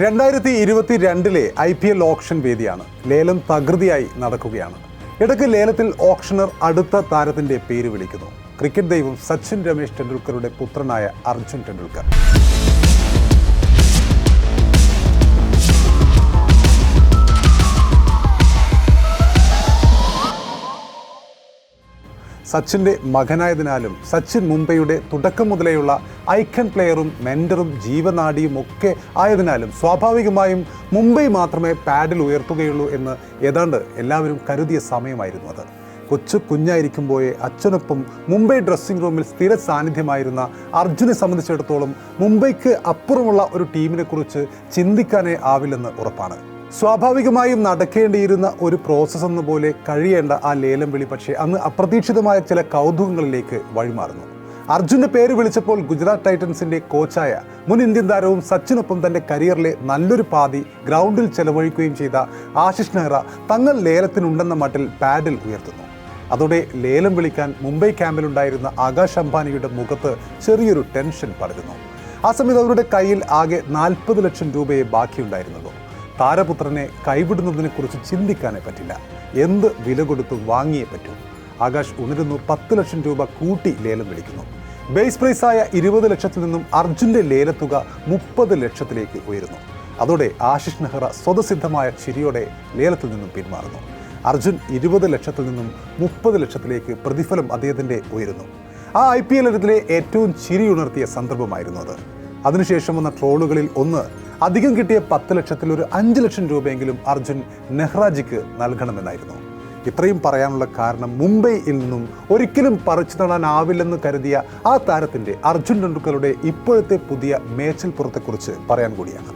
2022 IPL option വേദിയാണ്. ലേലം തകൃതിയായി നടക്കുകയാണ്. ഇടയ്ക്ക് ലേലത്തിൽ ഓപ്ഷണർ അടുത്ത താരത്തിന്റെ പേര് വിളിക്കുന്നു. ക്രിക്കറ്റ് ദൈവം സച്ചിൻ രമേശ് ടെണ്ടുൽക്കറുടെ പുത്രനായ അർജുൻ ടെണ്ടുൽക്കർ. സച്ചിൻ്റെ മകനായതിനാലും സച്ചിൻ മുംബൈയുടെ തുടക്കം മുതലേയുള്ള ഐക്കൺ പ്ലെയറും മെൻറ്ററും ജീവനാഡിയും ഒക്കെ ആയതിനാലും സ്വാഭാവികമായും മുംബൈ മാത്രമേ പാഡിൽ ഉയർത്തുകയുള്ളൂ എന്ന് ഏതാണ്ട് എല്ലാവരും കരുതിയ സമയമായിരുന്നു അത്. കുഞ്ഞായിരിക്കുമ്പോഴേ അച്ഛനൊപ്പം മുംബൈ ഡ്രസ്സിംഗ് റൂമിൽ സ്ഥിര സാന്നിധ്യമായിരുന്ന അർജുനെ സംബന്ധിച്ചിടത്തോളം മുംബൈക്ക് അപ്പുറമുള്ള ഒരു ടീമിനെക്കുറിച്ച് ചിന്തിക്കാനേ ആവില്ലെന്ന് ഉറപ്പാണ്. സ്വാഭാവികമായും നടക്കേണ്ടിയിരുന്ന ഒരു പ്രോസസ്സ് എന്ന പോലെ കഴിയേണ്ട ആ ലേലം വിളി പക്ഷേ അന്ന് അപ്രതീക്ഷിതമായ ചില കൗതുകങ്ങളിലേക്ക് വഴിമാറുന്നു. അർജുൻ്റെ പേര് വിളിച്ചപ്പോൾ ഗുജറാത്ത് ടൈറ്റൻസിൻ്റെ കോച്ചായ മുൻ ഇന്ത്യൻ താരവും സച്ചിനൊപ്പം തൻ്റെ കരിയറിലെ നല്ലൊരു പാതി ഗ്രൗണ്ടിൽ ചെലവഴിക്കുകയും ചെയ്ത ആശിഷ് നെഹ്റ തങ്ങൾ ലേലത്തിനുണ്ടെന്ന മട്ടിൽ പാഡിൽ ഉയർത്തുന്നു. അതോടെ ലേലം വിളിക്കാൻ മുംബൈ ക്യാമ്പിലുണ്ടായിരുന്ന ആകാശ് അംബാനിയുടെ മുഖത്ത് ചെറിയൊരു ടെൻഷൻ പടരുന്നു. ആ സമയത്ത് അവരുടെ കയ്യിൽ ആകെ 40 ലക്ഷം രൂപയെ ബാക്കിയുണ്ടായിരുന്നുള്ളൂ. താരപുത്രനെ കൈവിടുന്നതിനെക്കുറിച്ച് ചിന്തിക്കാനേ പറ്റില്ല. എന്ത് വില കൊടുത്തും വാങ്ങിയേ പറ്റൂ. ആകാശ് ഉണരുന്നു. 10 ലക്ഷം രൂപ കൂട്ടി ലേലം വിളിക്കുന്നു. ബേസ് പ്രൈസായ 20 ലക്ഷത്തിൽ നിന്നും അർജുൻ്റെ ലേലത്തുക 30 ലക്ഷത്തിലേക്ക് ഉയരുന്നു. അതോടെ ആശിഷ് നെഹ്റ സ്വതസിദ്ധമായ ചിരിയോടെ ലേലത്തിൽ നിന്നും പിന്മാറുന്നു. അർജുൻ 20 ലക്ഷത്തിൽ നിന്നും 30 ലക്ഷത്തിലേക്ക് പ്രതിഫലം അദ്ദേഹത്തിൻ്റെ ഉയരുന്നു. ആ IPL ഇനത്തിലെ ഏറ്റവും ചിരിയുണർത്തിയ സന്ദർഭമായിരുന്നു അത്. അതിനുശേഷം വന്ന ട്രോളുകളിൽ ഒന്ന്, അധികം കിട്ടിയ 10 ലക്ഷത്തിൽ ഒരു 5 ലക്ഷം രൂപയെങ്കിലും അർജുൻ നെഹ്റാജിക്ക് നൽകണമെന്നായിരുന്നു. ഇത്രയും പറയാനുള്ള കാരണം മുംബൈയിൽ നിന്നും ഒരിക്കലും പറിച്ചു നടാനാവില്ലെന്ന് കരുതിയ ആ താരത്തിൻ്റെ അർജുൻ ടെണ്ടുൽക്കറുടെ ഇപ്പോഴത്തെ പുതിയ മേച്ചിൽപ്പുറത്തെക്കുറിച്ച് പറയാൻ കൂടിയാണ്.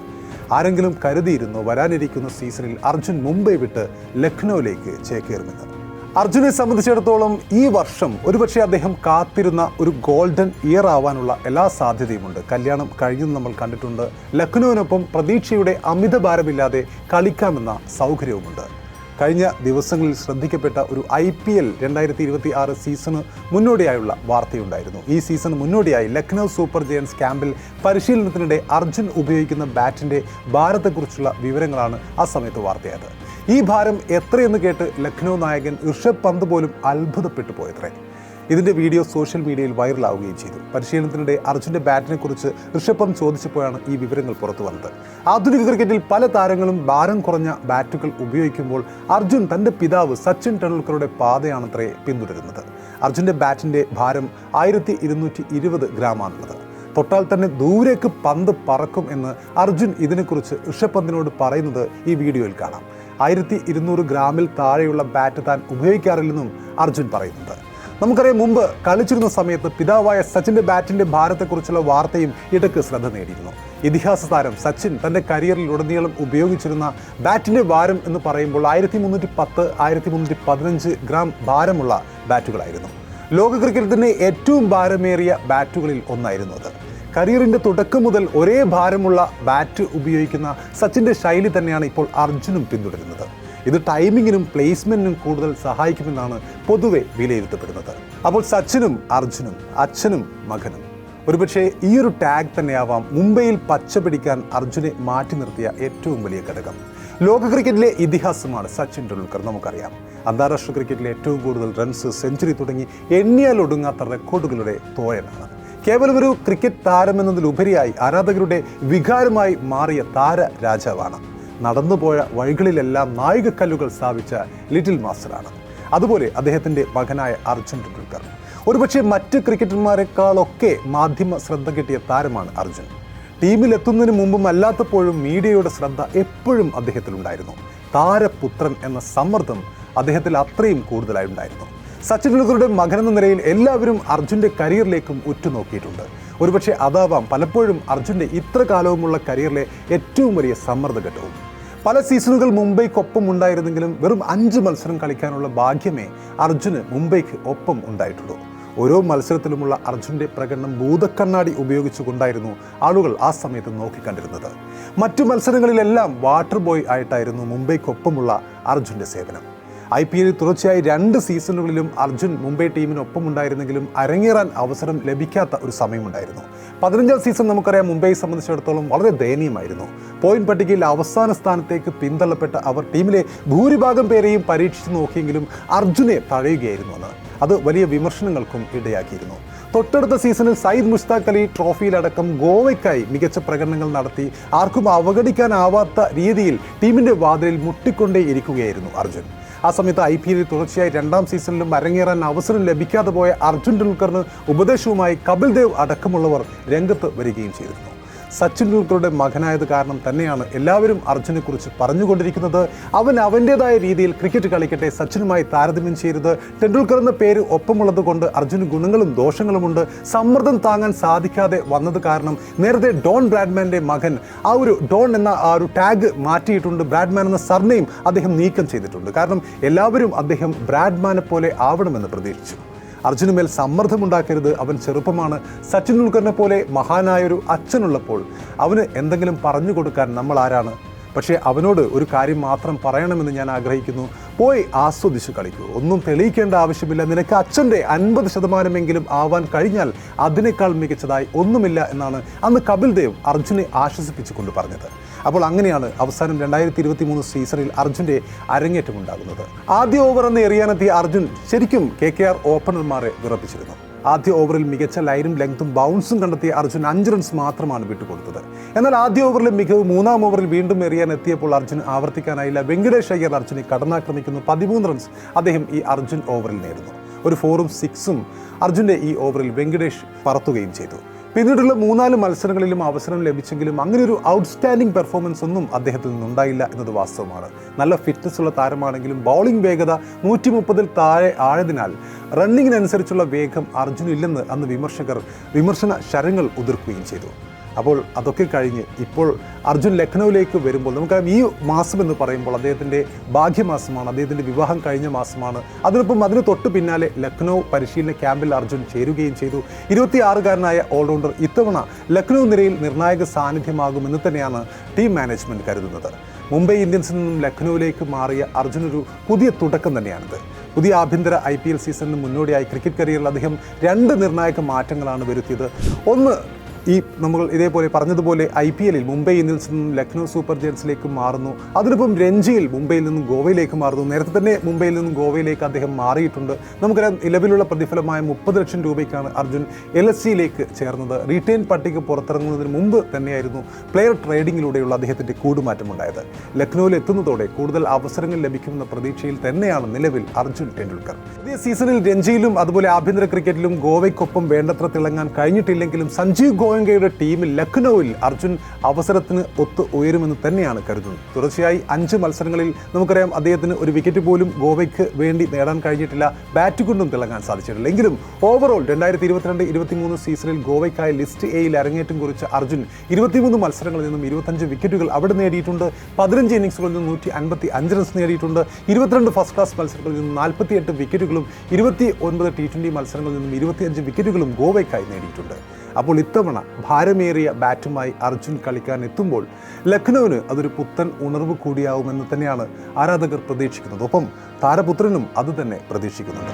ആരെങ്കിലും കരുതിയിരുന്നു വരാനിരിക്കുന്ന സീസണിൽ അർജുൻ മുംബൈ വിട്ട് ലക്നൌവിലേക്ക് ചേക്കേറുമെന്ന്? അർജുനെ സംബന്ധിച്ചിടത്തോളം ഈ വർഷം ഒരുപക്ഷെ അദ്ദേഹം കാത്തിരുന്ന ഒരു ഗോൾഡൻ ഇയർ ആവാനുള്ള എല്ലാ സാധ്യതയുമുണ്ട്. കല്യാണം കഴിഞ്ഞും നമ്മൾ കണ്ടിട്ടുണ്ട്. ലക്നൌവിനൊപ്പം പ്രതീക്ഷയുടെ അമിതഭാരമില്ലാതെ കളിക്കാമെന്ന സൗകര്യവുമുണ്ട്. കഴിഞ്ഞ ദിവസങ്ങളിൽ ശ്രദ്ധിക്കപ്പെട്ട ഒരു IPL 2026 സീസണ് മുന്നോടിയായുള്ള വാർത്തയുണ്ടായിരുന്നു. ഈ സീസണ് മുന്നോടിയായി ലക്നൗ സൂപ്പർ ജയൻസ് ക്യാമ്പിൽ പരിശീലനത്തിനിടെ അർജുൻ ഉപയോഗിക്കുന്ന ബാറ്റിൻ്റെ ഭാരത്തെക്കുറിച്ചുള്ള വിവരങ്ങളാണ് ആ സമയത്ത് വാർത്തയായത്. ഈ ഭാരം എത്രയെന്ന് കേട്ട് ലക്നൗ നായകൻ ഋഷഭ് പന്ത് പോലും അത്ഭുതപ്പെട്ടു പോയത്രേ. ഇതിൻ്റെ വീഡിയോ സോഷ്യൽ മീഡിയയിൽ വൈറലാവുകയും ചെയ്തു. പരിശീലനത്തിനിടെ അർജുൻ്റെ ബാറ്റിനെക്കുറിച്ച് ഋഷഭ് പന്ത് ചോദിച്ചപ്പോഴാണ് ഈ വിവരങ്ങൾ പുറത്തു വന്നത്. ആധുനിക ക്രിക്കറ്റിൽ പല താരങ്ങളും ഭാരം കുറഞ്ഞ ബാറ്റുകൾ ഉപയോഗിക്കുമ്പോൾ അർജുൻ തൻ്റെ പിതാവ് സച്ചിൻ ടെണ്ടുൽക്കറുടെ പാതയാണത്രേ പിന്തുടരുന്നത്. അർജുൻ്റെ ബാറ്റിൻ്റെ ഭാരം 1220 ഗ്രാമാണുള്ളത്. തൊട്ടാൽ തന്നെ ദൂരേക്ക് പന്ത് പറക്കും എന്ന് അർജുൻ ഇതിനെക്കുറിച്ച് ഋഷഭ് പന്തിനോട് പറയുന്നത് ഈ വീഡിയോയിൽ കാണാം. 1200 ഗ്രാമിൽ താഴെയുള്ള ബാറ്റ് താൻ ഉപയോഗിക്കാറില്ലെന്നും അർജുൻ പറയുന്നുണ്ട്. നമുക്കറിയാം, മുമ്പ് കളിച്ചിരുന്ന സമയത്ത് പിതാവായ സച്ചിൻ്റെ ബാറ്റിൻ്റെ ഭാരത്തെക്കുറിച്ചുള്ള വാർത്തയും ഇടയ്ക്ക് ശ്രദ്ധ നേടിയിരുന്നു. ഇതിഹാസ താരം സച്ചിൻ തൻ്റെ കരിയറിൽ ഉടനീളം ഉപയോഗിച്ചിരുന്ന ബാറ്റിൻ്റെ ഭാരം എന്ന് പറയുമ്പോൾ 1310, 1315 ഗ്രാം ഭാരമുള്ള ബാറ്റുകളായിരുന്നു. ലോക ക്രിക്കറ്റിൻ്റെ ഏറ്റവും ഭാരമേറിയ ബാറ്റുകളിൽ ഒന്നായിരുന്നു അത്. കരിയറിൻ്റെ തുടക്കം മുതൽ ഒരേ ഭാരമുള്ള ബാറ്റ് ഉപയോഗിക്കുന്ന സച്ചിൻ്റെ ശൈലി തന്നെയാണ് ഇപ്പോൾ അർജുനും പിന്തുടരുന്നത്. ഇത് ടൈമിങ്ങിനും പ്ലേസ്മെൻറ്റിനും കൂടുതൽ സഹായിക്കുമെന്നാണ് പൊതുവെ വിലയിരുത്തപ്പെടുന്നത്. അപ്പോൾ സച്ചിനും അർജുനും അച്ഛനും മകനും ഒരുപക്ഷെ ഈ ഒരു ടാഗ് തന്നെയാവാം മുംബൈയിൽ പച്ച പിടിക്കാൻ അർജുനെ മാറ്റി നിർത്തിയ ഏറ്റവും വലിയ ഘടകം. ലോക ക്രിക്കറ്റിലെ ഇതിഹാസമാണ് സച്ചിൻ ടെണ്ടുൽക്കർ. നമുക്കറിയാം, അന്താരാഷ്ട്ര ക്രിക്കറ്റിലെ ഏറ്റവും കൂടുതൽ റൺസ്, സെഞ്ചുറി തുടങ്ങി എണ്ണിയാൽ ഒടുങ്ങാത്ത റെക്കോർഡുകളുടെ തോഴനാണ്. കേവലം ഒരു ക്രിക്കറ്റ് താരമെന്നതിലുപരിയായി ആരാധകരുടെ വികാരമായി മാറിയ താര രാജാവാണ്. നടന്നുപോയ വഴികളിലെല്ലാം നായികക്കല്ലുകൾ സ്ഥാപിച്ച ലിറ്റിൽ മാസ്റ്ററാണ്. അതുപോലെ അദ്ദേഹത്തിൻ്റെ മകനായ അർജുൻ ടെണ്ടുൽക്കർ. ഒരുപക്ഷെ മറ്റ് ക്രിക്കറ്റർമാരെക്കാളൊക്കെ മാധ്യമ ശ്രദ്ധ കിട്ടിയ താരമാണ് അർജുൻ. ടീമിലെത്തുന്നതിന് മുമ്പും അല്ലാത്തപ്പോഴും മീഡിയയുടെ ശ്രദ്ധ എപ്പോഴും അദ്ദേഹത്തിലുണ്ടായിരുന്നു. താരപുത്രൻ എന്ന സമ്മർദ്ദം അദ്ദേഹത്തിൽ അത്രയും കൂടുതലായി ഉണ്ടായിരുന്നു. സച്ചിൻ ടെണ്ടുൽക്കറുടെ മകനെന്ന നിലയിൽ എല്ലാവരും അർജുൻ്റെ കരിയറിലേക്കും ഉറ്റുനോക്കിയിട്ടുണ്ട്. ഒരുപക്ഷെ അതാവാം പലപ്പോഴും അർജുൻ്റെ ഇത്ര കാലവുമുള്ള കരിയറിലെ ഏറ്റവും വലിയ സമ്മർദ്ദഘട്ടവും. പല സീസണുകൾ മുംബൈക്കൊപ്പം ഉണ്ടായിരുന്നെങ്കിലും വെറും 5 മത്സരം കളിക്കാനുള്ള ഭാഗ്യമേ അർജുന് മുംബൈക്ക് ഒപ്പം ഉണ്ടായിട്ടുള്ളൂ. ഓരോ മത്സരത്തിലുമുള്ള അർജുൻ്റെ പ്രകടനം ഭൂതക്കണ്ണാടി ഉപയോഗിച്ചുകൊണ്ടായിരുന്നു ആളുകൾ ആ സമയത്ത് നോക്കിക്കണ്ടിരുന്നത്. മറ്റു മത്സരങ്ങളിലെല്ലാം വാട്ടർ ബോയ് ആയിട്ടായിരുന്നു മുംബൈക്കൊപ്പമുള്ള അർജുൻ്റെ സേവനം. IPL തുടർച്ചയായി 2 സീസണുകളിലും അർജുൻ മുംബൈ ടീമിനൊപ്പം ഉണ്ടായിരുന്നെങ്കിലും അരങ്ങേറാൻ അവസരം ലഭിക്കാത്ത ഒരു സമയമുണ്ടായിരുന്നു. 15ാം സീസൺ നമുക്കറിയാം മുംബൈയെ സംബന്ധിച്ചിടത്തോളം വളരെ ദയനീയമായിരുന്നു. പോയിന്റ് പട്ടികയിൽ അവസാന സ്ഥാനത്തേക്ക് പിന്തള്ളപ്പെട്ട അവർ ടീമിലെ ഭൂരിഭാഗം പേരെയും പരീക്ഷിച്ചു നോക്കിയെങ്കിലും അർജുനെ തഴയുകയായിരുന്നു എന്ന്. അത് വലിയ വിമർശനങ്ങൾക്കും ഇടയാക്കിയിരുന്നു. തൊട്ടടുത്ത സീസണിൽ സയ്യിദ് മുഷ്താഖ് അലി ട്രോഫിയിലടക്കം ഗോവയ്ക്കായി മികച്ച പ്രകടനങ്ങൾ നടത്തി ആർക്കും അവഗണിക്കാനാവാത്ത രീതിയിൽ ടീമിൻ്റെ വാതിലിൽ മുട്ടിക്കൊണ്ടേയിരിക്കുകയായിരുന്നു അർജുൻ. ആ സമയത്ത് IPL തുടർച്ചയായി 2ാം സീസണിലും അരങ്ങേറാൻ അവസരം ലഭിക്കാതെ പോയ അർജുൻ ടെണ്ടുൽക്കറിന് ഉപദേശവുമായി കപിൽ ദേവ് അടക്കമുള്ളവർ രംഗത്ത് വരികയും ചെയ്തിരുന്നു. സച്ചിൻ ടെണ്ടുൽക്കറുടെ മകനായത് കാരണം തന്നെയാണ് എല്ലാവരും അർജുനെക്കുറിച്ച് പറഞ്ഞുകൊണ്ടിരിക്കുന്നത്. അവൻ അവൻ്റേതായ രീതിയിൽ ക്രിക്കറ്റ് കളിക്കട്ടെ, സച്ചിനുമായി താരതമ്യം ചെയ്യരുത്. ടെണ്ടുൽക്കർ എന്ന പേര് ഒപ്പമുള്ളത് കൊണ്ട് അർജുന് ഗുണങ്ങളും ദോഷങ്ങളുമുണ്ട്. സമ്മർദ്ദം താങ്ങാൻ സാധിക്കാതെ വന്നത് കാരണം നേരത്തെ ഡോൺ ബ്രാഡ്മാൻ്റെ മകൻ ആ ഒരു ഡോൺ എന്ന ആ ഒരു ടാഗ് മാറ്റിയിട്ടുണ്ട്. ബ്രാഡ്മാൻ എന്ന സർനെയിം അദ്ദേഹം നീക്കം ചെയ്തിട്ടുണ്ട്. കാരണം എല്ലാവരും അദ്ദേഹം ബ്രാഡ്മാനെ പോലെ ആവണമെന്ന് പ്രതീക്ഷിച്ചു. അർജുനുമേൽ സമ്മർദ്ദമുണ്ടാക്കരുത്, അവൻ ചെറുപ്പമാണ്. സച്ചിൻ ടെണ്ടുൽക്കറിനെ പോലെ മഹാനായൊരു അച്ഛനുള്ളപ്പോൾ അവന് എന്തെങ്കിലും പറഞ്ഞു കൊടുക്കാൻ നമ്മൾ ആരാണ്? പക്ഷേ അവനോട് ഒരു കാര്യം മാത്രം പറയണമെന്ന് ഞാൻ ആഗ്രഹിക്കുന്നു. പോയി ആസ്വദിച്ച് കളിക്കൂ. ഒന്നും തെളിയിക്കേണ്ട ആവശ്യമില്ല. നിനക്ക് അച്ഛൻ്റെ 50% ആവാൻ കഴിഞ്ഞാൽ അതിനേക്കാൾ മികച്ചതായി ഒന്നുമില്ല എന്നാണ് അന്ന് കപിൽ ദേവ് അർജുനെ ആശ്വസിപ്പിച്ചുകൊണ്ട് പറഞ്ഞത്. അപ്പോൾ അങ്ങനെയാണ് അവസാനം 2023 സീസണിൽ അർജുൻ്റെ അരങ്ങേറ്റമുണ്ടാകുന്നത്. ആദ്യ ഓവർ എന്ന് എറിയാനെത്തിയ അർജുൻ ശരിക്കും KKR ഓപ്പണർമാരെ വിറപ്പിച്ചിരുന്നു. ആദ്യ ഓവറിൽ മികച്ച ലൈനും ലെങ്തും ബൗൺസും കണ്ടെത്തിയ അർജുൻ 5 റൺസ് മാത്രമാണ് വിട്ടുകൊടുത്തത്. എന്നാൽ ആദ്യ ഓവറിലെ മികവ് 3ാം ഓവറിൽ വീണ്ടും എറിയാൻ എത്തിയപ്പോൾ അർജുൻ ആവർത്തിക്കാനായില്ല. വെങ്കടേഷ് അയ്യർ അർജുനെ കടന്നാക്രമിക്കുന്നു. 13 റൺസ് അദ്ദേഹം ഈ അർജുൻ ഓവറിൽ നേടുന്നു. ഒരു 4ഉം 6ഉം അർജുൻ്റെ ഈ ഓവറിൽ വെങ്കടേഷ് പറത്തുകയും ചെയ്തു. പിന്നീടുള്ള 3-4 മത്സരങ്ങളിലും അവസരം ലഭിച്ചെങ്കിലും അങ്ങനെ ഒരു ഔട്ട്സ്റ്റാൻഡിംഗ് പെർഫോമൻസ് ഒന്നും അദ്ദേഹത്തിൽ നിന്നുണ്ടായില്ല എന്നത് വാസ്തവമാണ്. നല്ല ഫിറ്റ്നസ് ഉള്ള താരമാണെങ്കിലും ബൗളിംഗ് വേഗത 130-ൽ താഴെ ആയതിനാൽ റണ്ണിങ്ങിനനുസരിച്ചുള്ള വേഗം അർജുനില്ലെന്ന് അന്ന് വിമർശന ശരങ്ങൾ ഉതിർക്കുകയും ചെയ്തു. അപ്പോൾ അതൊക്കെ കഴിഞ്ഞ് ഇപ്പോൾ അർജുൻ ലക്നൌവിലേക്ക് വരുമ്പോൾ നമുക്കറിയാം ഈ മാസം എന്ന് പറയുമ്പോൾ അദ്ദേഹത്തിൻ്റെ ഭാഗ്യമാസമാണ്. അദ്ദേഹത്തിൻ്റെ വിവാഹം കഴിഞ്ഞ മാസമാണ്. അതിനൊപ്പം അതിന് തൊട്ട് പിന്നാലെ ലക്നൗ പരിശീലന ക്യാമ്പിൽ അർജുൻ ചേരുകയും ചെയ്തു. 26-കാരനായ ഓൾറൗണ്ടർ ഇത്തവണ ലക്നൗ നിരയിൽ നിർണായക സാന്നിധ്യമാകുമെന്ന് തന്നെയാണ് ടീം മാനേജ്മെൻറ്റ് കരുതുന്നത്. മുംബൈ ഇന്ത്യൻസിൽ നിന്നും ലക്നൌവിലേക്ക് മാറിയ അർജുനൊരു പുതിയ തുടക്കം തന്നെയാണിത്. പുതിയ ആഭ്യന്തര IPL സീസണിന് മുന്നോടിയായി ക്രിക്കറ്റ് കരിയറിൽ അദ്ദേഹം 2 നിർണായക മാറ്റങ്ങളാണ് വരുത്തിയത്. ഒന്ന്, നമ്മൾ ഇതേപോലെ പറഞ്ഞതുപോലെ IPLൽ മുംബൈ ഇന്ത്യൻസിൽ നിന്നും ലക്നൗ സൂപ്പർ ജയൻസിലേക്ക് മാറുന്നു. അതിനൊപ്പം രഞ്ജിയിൽ മുംബൈയിൽ നിന്നും ഗോവയിലേക്ക് മാറുന്നു. നേരത്തെ തന്നെ മുംബൈയിൽ നിന്നും ഗോവയിലേക്ക് അദ്ദേഹം മാറിയിട്ടുണ്ട്. നമുക്കറിയാം നിലവിലുള്ള പ്രതിഫലമായ 30 ലക്ഷം രൂപയ്ക്കാണ് അർജുൻ LSGയിലേക്ക് ചേർന്നത്. റീറ്റെയിൻ പട്ടിക പുറത്തിറങ്ങുന്നതിന് മുമ്പ് തന്നെയായിരുന്നു പ്ലെയർ ട്രേഡിങ്ങിലൂടെയുള്ള അദ്ദേഹത്തിൻ്റെ കൂടുമാറ്റമുണ്ടായത്. ലക്നൌവിൽ എത്തുന്നതോടെ കൂടുതൽ അവസരങ്ങൾ ലഭിക്കുമെന്ന പ്രതീക്ഷയിൽ തന്നെയാണ് നിലവിൽ അർജുൻ ടെണ്ടുൽക്കർ. പുതിയ സീസണിൽ രഞ്ജിയിലും അതുപോലെ ആഭ്യന്തര ക്രിക്കറ്റിലും ഗോവയ്ക്കൊപ്പം വേണ്ടത്ര തിളങ്ങാൻ കഴിഞ്ഞിട്ടില്ലെങ്കിലും സഞ്ജീവ് ഗോയങ്കയുടെ ടീമിൽ ലക്നൌവിൽ അർജുൻ അവസരത്തിന് ഒത്ത് ഉയരുമെന്ന് തന്നെയാണ് കരുതുന്നത്. തുടർച്ചയായി 5 മത്സരങ്ങളിൽ നമുക്കറിയാം അദ്ദേഹത്തിന് ഒരു വിക്കറ്റ് പോലും ഗോവയ്ക്ക് വേണ്ടി നേടാൻ കഴിഞ്ഞിട്ടില്ല. ബാറ്റ് കൊണ്ടും തിളങ്ങാൻ സാധിച്ചിട്ടില്ല. എങ്കിലും ഓവറോൾ 2022-23 സീസണിൽ ഗോവയ്ക്കായി ലിസ്റ്റ് എയിൽ അരങ്ങേറ്റം കുറിച്ച അർജുൻ 23 മത്സരങ്ങളിൽ നിന്നും 25 വിക്കറ്റുകൾ അവിടെ നേടിയിട്ടുണ്ട്. 15 ഇന്നിംഗ്സുകളിൽ നിന്നും 155 റൺസ് നേടിയിട്ടുണ്ട്. 22 ഫസ്റ്റ് ക്ലാസ് മത്സരങ്ങളിൽ നിന്നും 48 വിക്കറ്റുകളും 29 T20 മത്സരങ്ങളിൽ നിന്നും 25 വിക്കറ്റുകളും ഗോവയ്ക്കായി നേടിയിട്ടുണ്ട്. അപ്പോൾ ഇത്തവണ ഭാരമേറിയ ബാറ്റുമായി അർജുൻ കളിക്കാൻ എത്തുമ്പോൾ ലക്നൌവിന് അതൊരു പുത്തൻ ഉണർവ് കൂടിയാവുമെന്ന് തന്നെയാണ് ആരാധകർ പ്രതീക്ഷിക്കുന്നത്. ഒപ്പം താരപുത്രനും അതുതന്നെ പ്രതീക്ഷിക്കുന്നുണ്ട്.